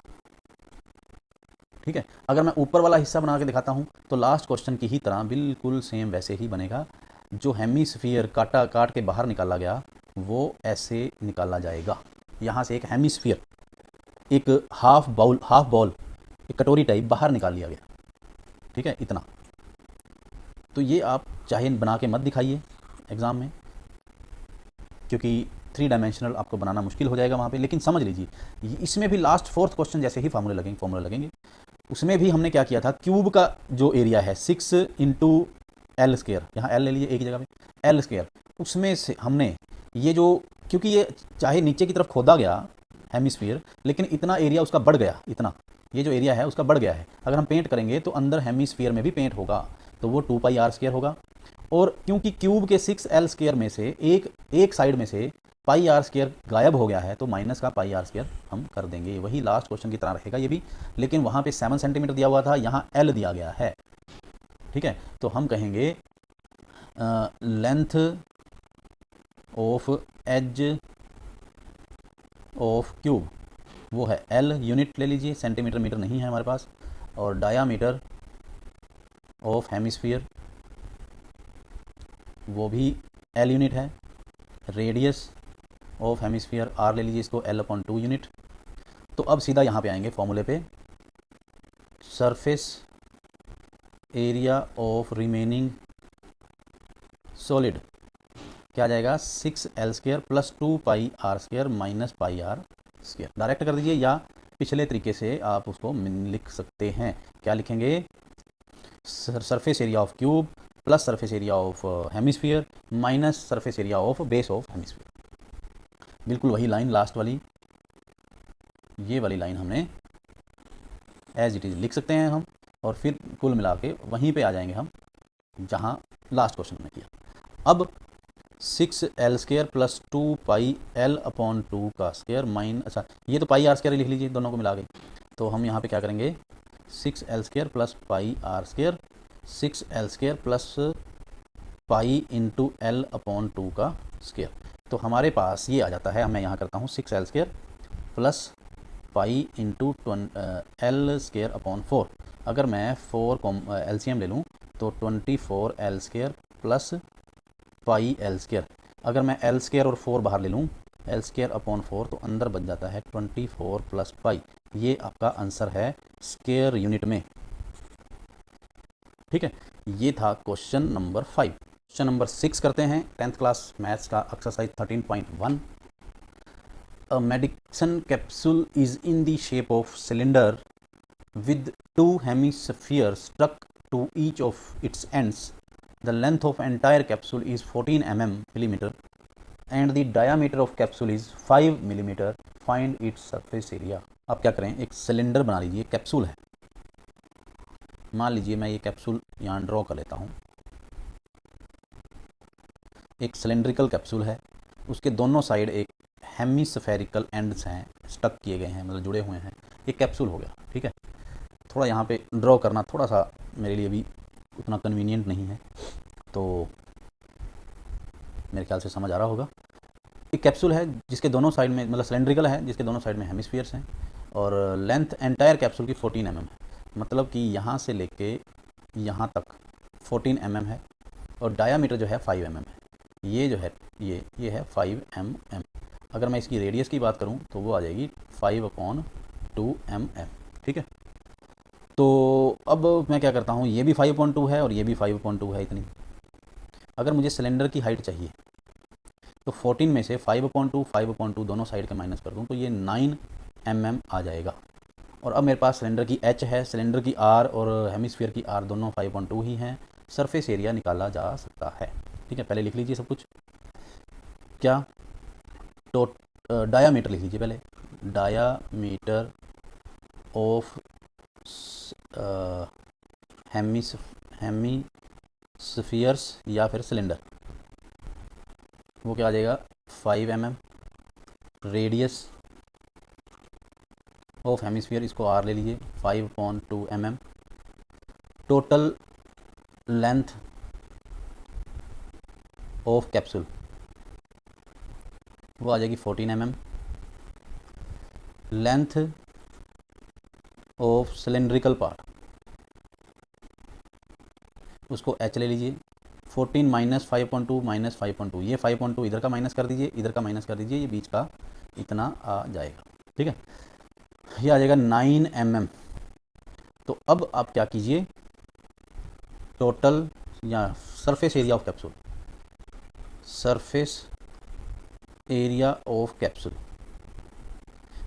ठीक है, अगर मैं ऊपर वाला हिस्सा बना के दिखाता हूं तो लास्ट क्वेश्चन की ही तरह बिल्कुल सेम वैसे ही बनेगा। जो हेमिस्फीयर काट के बाहर निकाला गया वो ऐसे निकाला जाएगा, यहाँ से एक हेमिस्फीयर, एक हाफ बॉल एक कटोरी टाइप बाहर निकाल लिया गया। ठीक है, इतना। तो ये आप चाहे बना के मत दिखाइए एग्ज़ाम में, क्योंकि 3 डायमेंशनल आपको बनाना मुश्किल हो जाएगा वहाँ पे, लेकिन समझ लीजिए इसमें भी लास्ट 4th क्वेश्चन जैसे ही फॉर्मूले लगेंगे। उसमें भी हमने क्या किया था, क्यूब का जो एरिया है 6 × L स्क्वायर, यहाँ L ले लीजिए एक जगह पे L स्क्वायर, उसमें से हमने ये जो, क्योंकि ये चाहे नीचे की तरफ खोदा गया हेमिस्फीयर, लेकिन इतना एरिया उसका बढ़ गया, इतना ये जो एरिया है उसका बढ़ गया है। अगर हम पेंट करेंगे तो अंदर हेमिस्फीयर में भी पेंट होगा, तो वो 2 पाई आर स्क्वायर होगा। और क्योंकि क्यूब के 6L स्क्वायर में से एक साइड में से पाई आर स्क्वायर गायब हो गया है, तो माइनस का पाई आर स्क्वायर हम कर देंगे, वही लास्ट क्वेश्चन की तरह रहेगा ये भी, लेकिन वहाँ पे 7 सेंटीमीटर दिया हुआ था, यहाँ L दिया गया है। ठीक है, तो हम कहेंगे length of edge of cube वो है एल यूनिट ले लीजिए, सेंटीमीटर मीटर नहीं है हमारे पास, और डायामीटर ऑफ हेमिस्फीयर वो भी एल यूनिट है, रेडियस ऑफ हेमिस्फीयर आर ले लीजिए इसको L/2 यूनिट। तो अब सीधा यहाँ पे आएंगे फॉर्मूले पे, surface area of remaining solid क्या आ जाएगा 6L² plus 2πr² minus πr²। Direct कर दीजिए या पिछले तरीके से आप उसको लिख सकते हैं। क्या लिखेंगे? Surface area of cube plus surface area of hemisphere minus surface area of base of hemisphere. बिल्कुल वही लाइन लास्ट वाली, ये वाली लाइन हमने एज इट इज़ लिख सकते हैं हम, और फिर कुल मिला के वहीं पे आ जाएंगे हम जहाँ लास्ट क्वेश्चन में किया। अब 6L² प्लस 2πL/2 का स्क्वायर माइन, अच्छा ये तो πr² लिख लीजिए दोनों को मिला के। तो हम यहाँ पे क्या करेंगे 6L² plus πr², 6L² plus pi into L/2 का स्क्वायर। तो हमारे पास ये आ जाता है, मैं यहाँ करता हूँ 6L² plus pi into L²/4। अगर मैं 4 को LCM ले लूँ तो 24L² प्लस πL²। अगर मैं L² और 4 बाहर ले लूँ L²/4 तो अंदर बच जाता है 24 प्लस पाई। ये आपका आंसर है स्क्वायर यूनिट में। ठीक है, ये था क्वेश्चन नंबर 5। क्वेश्चन नंबर 6 करते हैं 10th क्लास मैथ्स का exercise 13.1। A medicine capsule is in the shape of cylinder with 2 hemispheres stuck to each of its ends. The length of entire capsule is 14 millimeter and the diameter of capsule is 5 millimeter. Find its surface area. आप क्या करें, एक cylinder बना लीजिए, capsule है, मान लीजिए मैं ये कैप्सूल यहाँ ड्रॉ कर लेता हूँ। एक सिलेंड्रिकल कैप्सूल है, उसके दोनों साइड एक हेमिस्फेरिकल एंड्स हैं, स्टक किए गए हैं, मतलब जुड़े हुए हैं। ये कैप्सूल हो गया। ठीक है, थोड़ा यहाँ पे ड्रॉ करना थोड़ा सा मेरे लिए भी उतना कन्वीनियंट नहीं है, तो मेरे ख्याल से समझ आ रहा होगा। एक कैप्सूल है जिसके दोनों साइड में, मतलब सिलेंड्रिकल है जिसके दोनों साइड में हेमिस्फीयर्स हैं, और लेंथ एंटायर कैप्सूल की 14 है, मतलब कि यहाँ से लेके यहाँ तक 14 है, और डायामीटर जो है 5 है। ये जो है ये है 5 अगर मैं इसकी रेडियस की बात करूँ तो वो आ जाएगी 5/2 ठीक है, तो अब मैं क्या करता हूँ, ये भी 5/2 है और ये भी 5/2 है इतनी। अगर मुझे सिलेंडर की हाइट चाहिए तो 14 में से 5/2 दोनों साइड के माइनस कर दूँ तो ये 9 आ जाएगा। और अब मेरे पास सिलेंडर की H है, सिलेंडर की R और हेमिस्फीयर की R दोनों 5/2 ही हैं। सरफेस एरिया निकाला जा सकता है। ठीक है, पहले लिख लीजिए सब कुछ। क्या? तो डायामीटर लिख लीजिए पहले, डायामीटर ऑफ हेमिस्फीयर्स या फिर सिलेंडर, वो क्या आ जाएगा 5 रेडियस ऑफ हेमिस्फीयर, इसको R ले लीजिए 5/2 टोटल लेंथ ऑफ कैप्सूल वो आ जाएगी 14 लेंथ ऑफ सिलेंड्रिकल पार्ट उसको H ले लीजिए 14 माइनस 5/2 माइनस 5/2, ये 5/2 इधर का माइनस कर दीजिए, इधर का माइनस कर दीजिए, ये बीच का इतना आ जाएगा। ठीक है, ये आ जाएगा 9 तो अब आप क्या कीजिए, टोटल या surface area of capsule, surface area of capsule.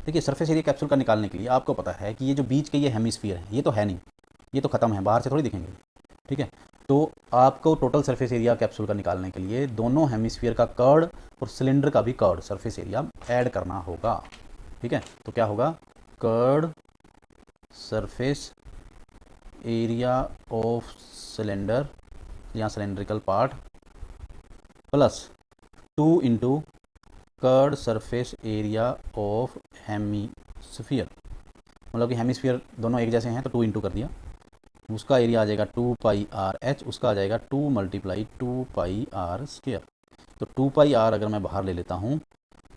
देखिए सरफेस एरिया कैप्सूल का निकालने के लिए आपको पता है कि ये जो बीच के ये हेमिस्फीयर है ये तो है नहीं, ये तो ख़त्म है, बाहर से थोड़ी दिखेंगे। ठीक है, तो आपको टोटल सरफेस एरिया कैप्सूल का निकालने के लिए दोनों हेमिस्फीयर का कर्ड और सिलेंडर का भी कर्ड सरफेस एरिया ऐड करना होगा। ठीक है, तो क्या होगा, curved surface area of cylinder या cylindrical part plus 2 into curved surface area of hemisphere, मतलब कि हेमिस्फीयर दोनों एक जैसे हैं तो 2 इंटू कर दिया, उसका एरिया आ जाएगा 2πRH, उसका आ जाएगा 2 × 2πr²। तो 2πr अगर मैं बाहर ले लेता हूँ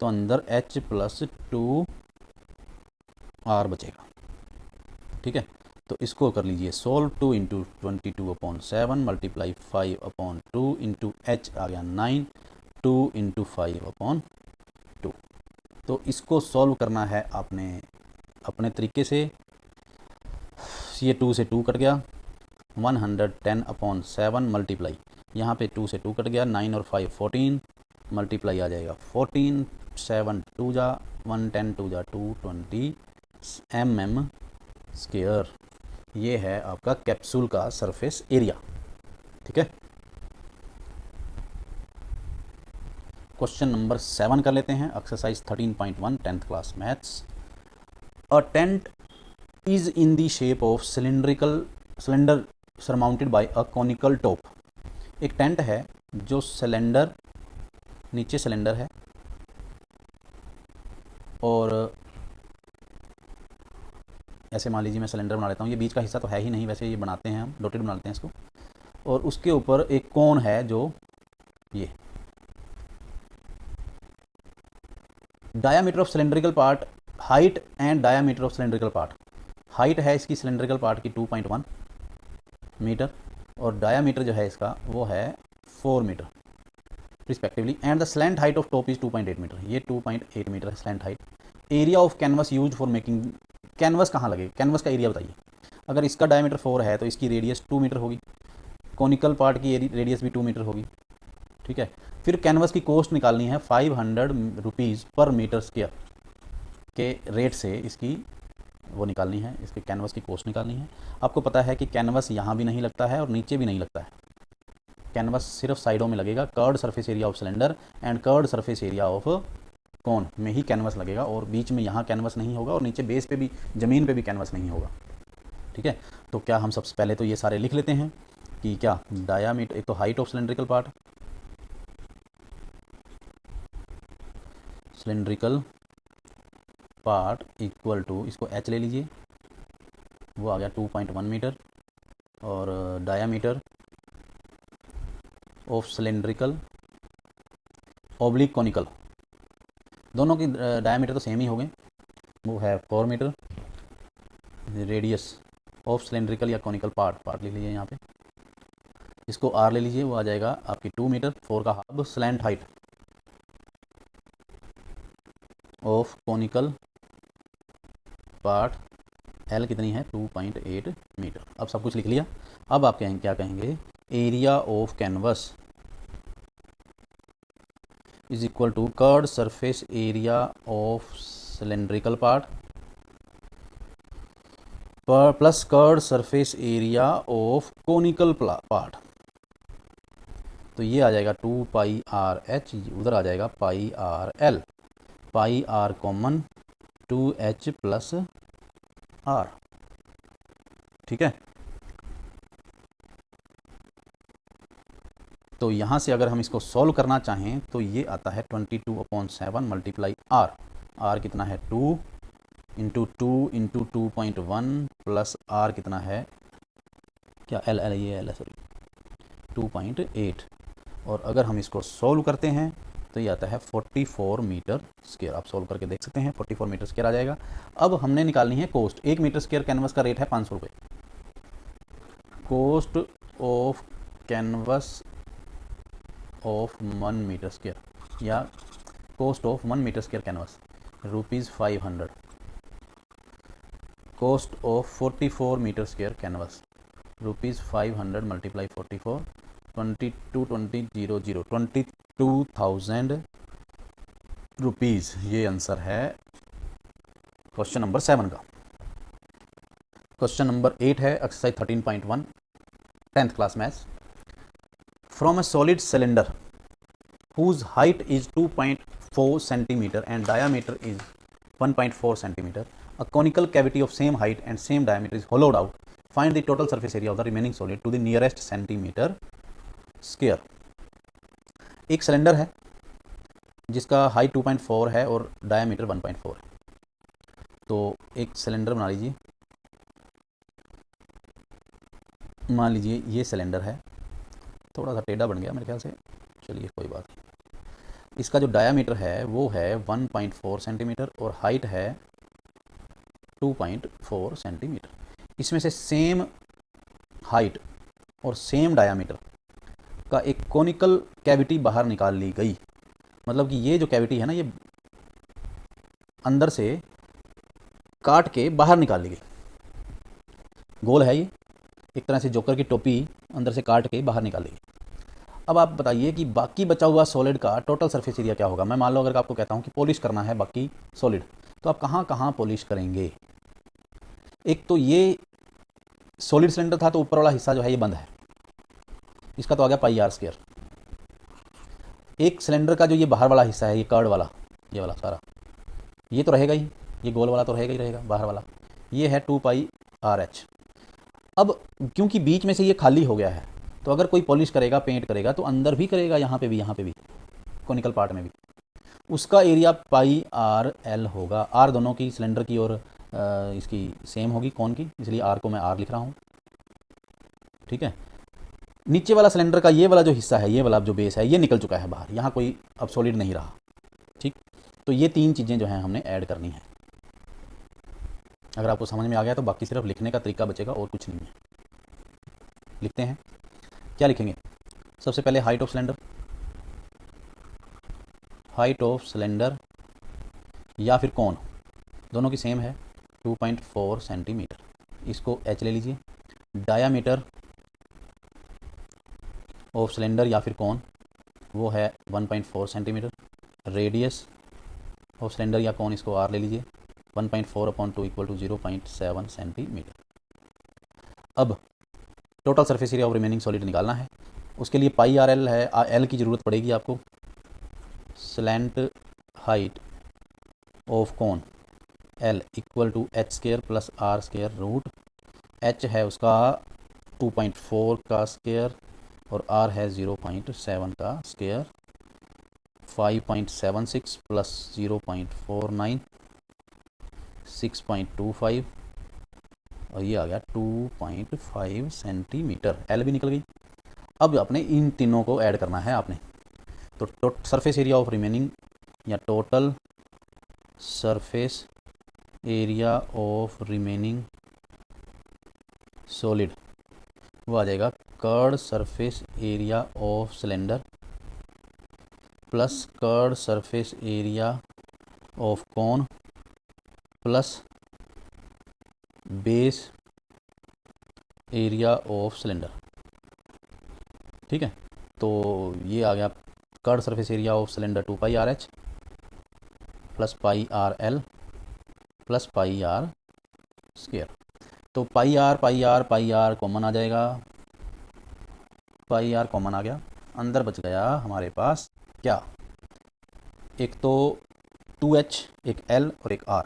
तो अंदर h प्लस 2r बचेगा। ठीक है, तो इसको कर लीजिए solve. 2 into 22/7 multiply 5/2 into h आ गया 9, 2 इंटू 5/2। तो इसको सॉल्व करना है आपने अपने तरीके से। ये 2 से 2 कट गया, 110/7 मल्टीप्लाई, यहाँ पे 2 से 2 कट गया, 9 और 5 14 मल्टीप्लाई आ जाएगा 14, 7 2 जा 110 2 जा 220 mm स्क्वायर। ये है आपका कैप्सूल का सरफेस एरिया। ठीक है, क्वेश्चन नंबर 7 कर लेते हैं। Exercise 13.1 10th class maths. A tent is in the shape of cylinder surmounted by a conical top. एक टेंट है जो सिलेंडर, नीचे सिलेंडर है और ऐसे मान लीजिए मैं सिलेंडर बना लेता हूँ। ये बीच का हिस्सा तो है ही नहीं, वैसे ये बनाते हैं हम, डॉटेड बना लेते हैं इसको। और उसके ऊपर एक कोन है जो ये diameter of cylindrical part, height and diameter of cylindrical part. Height है इसकी सिलेंड्रिकल पार्ट की 2.1 मीटर और डायामीटर जो है इसका वो है 4 metre respectively. And the slant height of top is 2.8 metre. ये 2.8 मीटर है slant height. Area of canvas use for making, canvas कहाँ लगे, कैनवस का एरिया बताइए। अगर इसका डायमीटर 4 है तो इसकी रेडियस 2 मीटर होगी, कॉनिकल पार्ट की रेडियस भी 2 मीटर होगी। ठीक है, फिर कैनवस की कॉस्ट निकालनी है 500 रुपीज़ पर मीटर स्क्वायर के रेट से इसकी वो निकालनी है, इसके कैनवस की कॉस्ट निकालनी है। आपको पता है कि कैनवस यहाँ भी नहीं लगता है और नीचे भी नहीं लगता है, कैनवस सिर्फ साइडों में लगेगा। Curd surface area of cylinder and curd surface area of कौन में ही कैनवस लगेगा और बीच में यहाँ कैनवस नहीं होगा और नीचे बेस पे भी, ज़मीन पे भी कैनवस नहीं होगा। ठीक है, तो क्या हम सबसे पहले तो ये सारे लिख लेते हैं कि क्या डायामीटर, एक तो height of cylindrical part, cylindrical part equal to, इसको h ले लीजिए, वो आ गया 2.1 मीटर, और diameter of cylindrical oblique conical, दोनों की डायामीटर तो सेम ही हो गए, वो है 4 मीटर। रेडियस ऑफ सिलेंड्रिकल या कॉनिकल पार्ट लिख लीजिए यहाँ पे, इसको r ले लीजिए, वो आ जाएगा आपकी 2 मीटर, 4 का half. Slant height of conical part L कितनी है, 2.8 मीटर। अब सब कुछ लिख लिया। अब आप कहेंगे, क्या कहेंगे, area of canvas is equal to curved surface area of cylindrical part plus curved surface area of conical part. तो ये आ जाएगा 2πr/h, उधर आ जाएगा πr/l, πr common 2h plus r। ठीक है, तो यहाँ से अगर हम इसको सॉल्व करना चाहें तो ये आता है 22/7 मल्टीप्लाई r कितना है 2 इंटू 2 इंटू 2.1 प्लस r कितना है, क्या l ये l है सॉरी 2.8। और अगर हम इसको सॉल्व करते हैं तो ये आता है 44 मीटर स्क्वायर। आप सॉल्व करके देख सकते हैं 44 मीटर स्क्वायर आ जाएगा। अब हमने निकालनी है कॉस्ट। 1 मीटर स्क्वायर कैनवस का रेट है 500 रुपये। Cost of canvas of 1 metre square या cost of 1 metre square canvas ₹500। Cost of 44 metre square canvas ₹500 multiply 44 22,000 rupees. ये आंसर है क्वेश्चन नंबर 7 का। क्वेश्चन नंबर 8 है exercise 13.1 10th class maths. From a solid cylinder whose height is 2.4 centimeter and diameter is 1.4 centimeter, a conical cavity of same height and same diameter is hollowed out. Find the total surface area of the remaining solid to the nearest centimeter square. एक cylinder है जिसका height 2.4 है और diameter 1.4 है। तो एक cylinder बना लीजिए, मान लीजिए ये सिलेंडर है, थोड़ा सा टेढ़ा बन गया मेरे ख्याल से, चलिए कोई बात नहीं। इसका जो डायामीटर है वो है 1.4 सेंटीमीटर और हाइट है 2.4 सेंटीमीटर। इसमें से सेम हाइट और सेम डायामीटर का एक कोनिकल कैविटी बाहर निकाल ली गई। मतलब कि ये जो कैविटी है ना, ये अंदर से काट के बाहर निकाल ली गई। गोल है ये, एक तरह से जोकर की टोपी अंदर से काट के बाहर निकाल ली गई। अब आप बताइए कि बाकी बचा हुआ सॉलिड का टोटल सरफेस एरिया क्या होगा। मैं मान लो अगर आपको कहता हूँ कि पॉलिश करना है बाकी सॉलिड, तो आप कहाँ कहाँ पॉलिश करेंगे। एक तो ये सॉलिड सिलेंडर था, तो ऊपर वाला हिस्सा जो है ये बंद है, इसका तो आ गया पाई आर स्क्वायर। एक सिलेंडर का जो ये बाहर वाला हिस्सा है, ये कर्ड वाला, ये वाला सारा, ये तो रहेगा ही, ये गोल वाला तो रहेगा ही रहेगा बाहर वाला, ये है 2πRH। अब क्योंकि बीच में से ये खाली हो गया है, तो अगर कोई पॉलिश करेगा, पेंट करेगा, तो अंदर भी करेगा, यहाँ पे भी, कोनिकल पार्ट में भी, उसका एरिया πRL होगा। आर दोनों की, सिलेंडर की और इसकी सेम होगी, कौन की, इसलिए आर को मैं आर लिख रहा हूँ। ठीक है, नीचे वाला सिलेंडर का ये वाला जो हिस्सा है, ये वाला जो बेस है, ये निकल चुका है बाहर, यहाँ कोई अब सॉलिड नहीं रहा। ठीक, तो ये तीन चीज़ें जो हैं हमने ऐड करनी है। अगर आपको समझ में आ गया तो बाकी सिर्फ लिखने का तरीका बचेगा और कुछ नहीं है। लिखते हैं, क्या लिखेंगे। सबसे पहले height of cylinder, height of cylinder या फिर कौन, दोनों की सेम है 2.4 सेंटीमीटर, इसको h ले लीजिए। डायामीटर ऑफ सिलेंडर या फिर कौन, वो है 1.4 सेंटीमीटर। रेडियस ऑफ सिलेंडर या कौन, इसको r ले लीजिए। 1.4/2 = 0.7 सेंटीमीटर। अब total surface area of remaining solid निकालना है, उसके लिए πRL है, L की ज़रूरत पड़ेगी आपको। Slant height of cone L = h² + r² रूट। h है उसका 2.4 का स्क्वायर और r है 0.7 का स्क्वायर। 5.76 + 0.49 6.25 और ये आ गया 2.5 सेंटीमीटर। एल भी निकल गई। अब अपने इन तीनों को ऐड करना है आपने। तो सरफेस एरिया ऑफ रिमेनिंग या total surface area of remaining solid, वो आ जाएगा curved surface area of cylinder plus curved surface area of cone plus base area of cylinder. ठीक है, तो ये आ गया curd surface area of cylinder 2πRH plus πRL plus πR²। तो πR कॉमन आ जाएगा, πR कॉमन आ गया, अंदर बच गया हमारे पास क्या, एक तो 2H, एक L और एक R।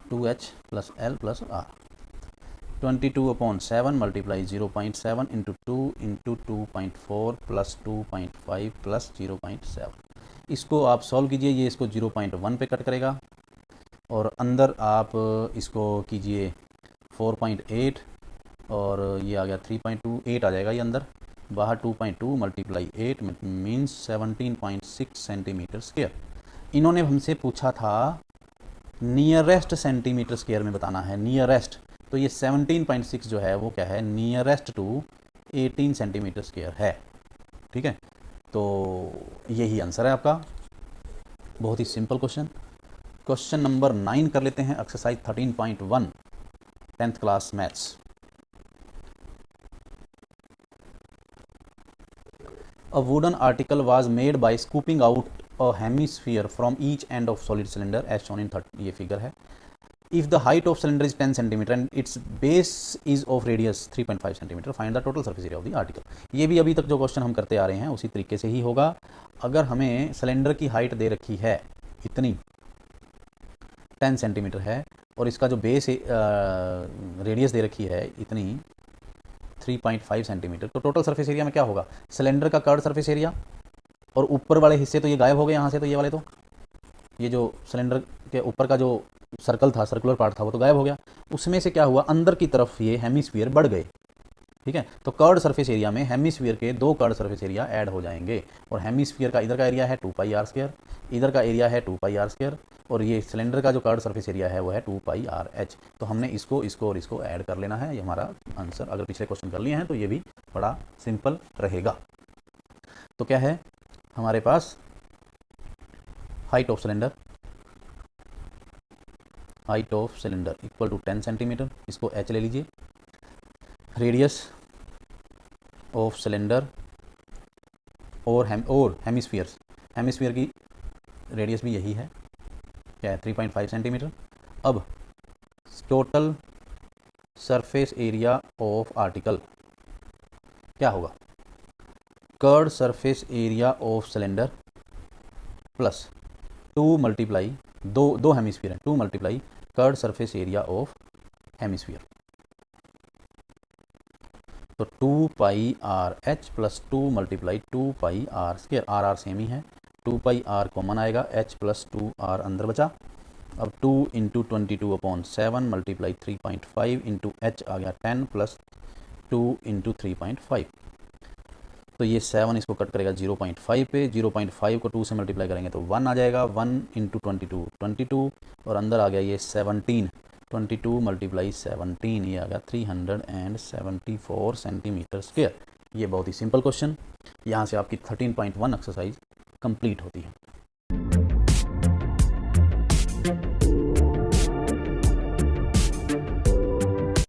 Two h plus l plus r. 22/7 multiply 0.7 into 2 into 2.4 plus 2.5 plus 0.7। इसको आप सॉल्व कीजिए, ये इसको 0.1 पे कट करेगा और अंदर आप इसको कीजिए 4.8 और ये आ गया 3.2, 8 आ जाएगा ये अंदर, बाहर 2.2 मल्टीप्लाई 8 मीन्स 17.6 सेंटीमीटर स्क्वायर। इन्होंने हमसे पूछा था नियरेस्ट सेंटीमीटर स्क्वायर में बताना है, नियरेस्ट, तो ये 17.6 जो है वो क्या है, नियरेस्ट टू 18 सेंटीमीटर स्क्वायर है। ठीक है, तो यही आंसर है आपका। बहुत ही सिंपल क्वेश्चन। क्वेश्चन नंबर 9 कर लेते हैं, exercise 13.1 10th class maths. A wooden article was made by scooping out a hemisphere from each end of solid cylinder as shown in ये फिगर है। If the height of cylinder is 10 cm and its base is of radius 3.5 cm, find the total surface area of the article। ये भी अभी तक जो question हम करते आ रहे हैं उसी तरीके से ही होगा। अगर हमें सिलेंडर की हाइट दे रखी है इतनी 10 सेंटीमीटर है और इसका जो बेस रेडियस दे रखी है इतनी 3.5 सेंटीमीटर, तो टोटल सरफेस एरिया में क्या होगा, सिलेंडर का कर्ड सरफेस एरिया और ऊपर वाले हिस्से तो ये गायब हो गए यहाँ से, तो ये वाले तो ये जो सिलेंडर के ऊपर का जो सर्कल था, सर्कुलर पार्ट था, वो तो गायब हो गया। उसमें से क्या हुआ, अंदर की तरफ ये हेमिस्फीयर बढ़ गए। ठीक है। तो कर्ड सरफेस एरिया में हेमिस्फीयर के 2 कर्ड सरफेस एरिया ऐड हो जाएंगे, और हेमिस्फीयर का इधर का एरिया है 2πr², इधर का एरिया है 2πr², और ये सिलेंडर का जो कर्ड सरफेस एरिया है वो है 2πrh। तो हमने इसको और इसको ऐड कर लेना है, ये हमारा आंसर। अगर पिछले क्वेश्चन कर लिए हैं तो ये भी बड़ा सिंपल रहेगा। तो क्या है हमारे पास, height of cylinder equal to 10 centimetre, इसको h ले लीजिए। रेडियस ऑफ सिलेंडर और हेमिस्फीयर की रेडियस भी यही है, क्या है 3.5 सेंटीमीटर। अब total surface area of article क्या होगा, curved surface area of cylinder plus 2 multiply दो हेमिस्फीयर है, 2 multiply curved surface area of hemisphere. तो 2πrh plus 2 multiply 2πr², r same ही है, 2πr कॉमन आएगा, h प्लस 2r अंदर बचा। अब 2 इंटू 22/7 मल्टीप्लाई 3.5 इंटू h आ गया 10 प्लस 2 इंटू 3.5। तो ये 7 इसको कट करेगा 0.5 पे, 0.5 को 2 से मल्टीप्लाई करेंगे तो 1 आ जाएगा, 1 इंटू 22 और अंदर आ गया ये 17, 22 मल्टीप्लाई 17, ये आ गया 374 सेंटीमीटर स्क्वायर। ये बहुत ही सिंपल क्वेश्चन, यहाँ से आपकी 13.1 एक्सरसाइज कंप्लीट होती है।